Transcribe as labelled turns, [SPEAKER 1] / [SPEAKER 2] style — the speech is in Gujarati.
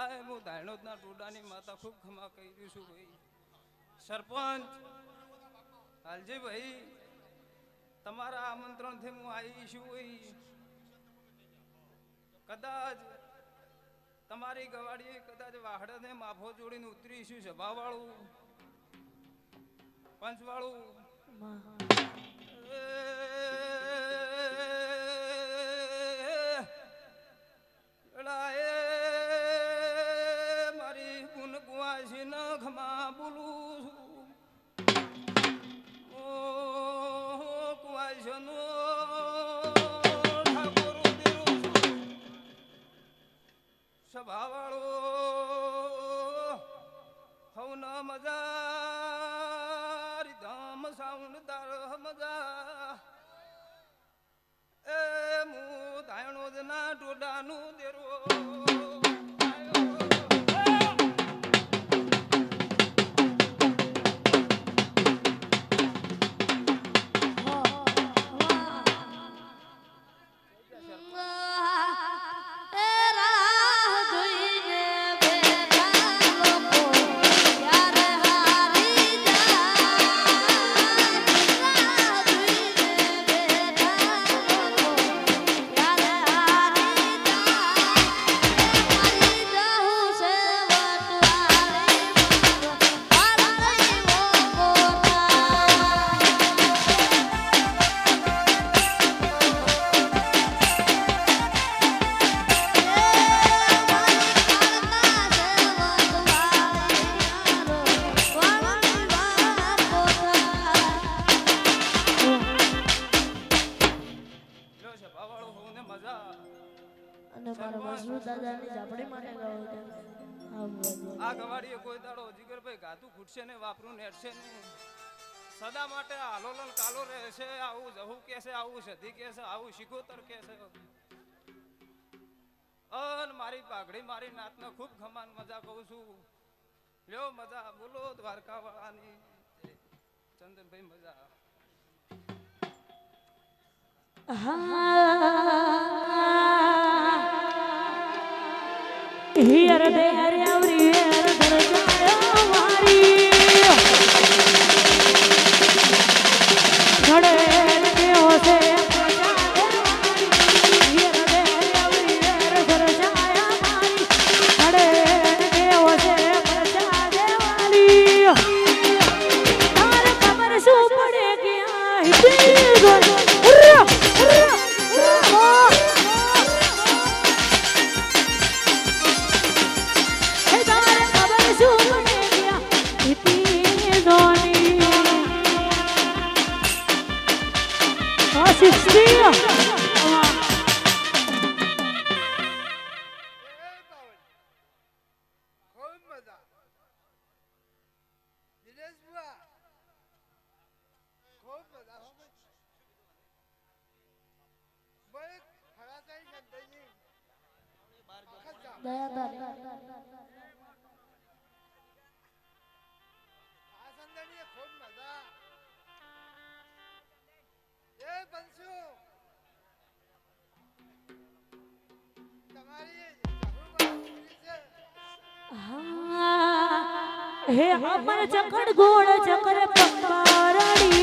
[SPEAKER 1] લાય હું ધાયણોદના ટોડાની માતા ખૂબ ખમા કહી છું ભાઈ. સરપંચ હાલજી ભાઈ, તમારા આમંત્રણથી હું આવી છું ભાઈ. કદાચ તમારી ગવાડી કદાચ વાહડાને માફો જોડીને ઉતરીશું સભાવાળું પંચવાળું મારી ગુન ગુવાસી ન ખમા બોલું કુવાસનો ઠાકોર સભાવાળો હવન મજા ધામ સાઉન્ડ દાર મજા એ મુ ધાયણો ના ટોડાનું દેરો આ ગવાડીએ કોઈ દાડો જીગરભાઈ ગાતું ખૂટશે ને વાપરું નેટશે ને સદા માટે હાલોલન કાલો રહેશે. આવું જહુ કે છે, આવું સધી કે છે, આવું શિકોતર કે છે. અન મારી પાઘડી મારી નાતને ખૂબ ખમાન મજા કહું છું. લ્યો મજા બોલો દ્વારકા વાળાની ચંદનભાઈ મજા.
[SPEAKER 2] હિયર દે આવરી હેર ધરજાયા મારી ઘડે દેવો છે હિયર દે આવરી હેર ધરજાયા મારી ઘડે દેવો છે પ્રજા દેવાલી તાર ખબર શું પડે ગયા હિતી ગો હે અમર ચકડ ગોળ ચકર પંપારડી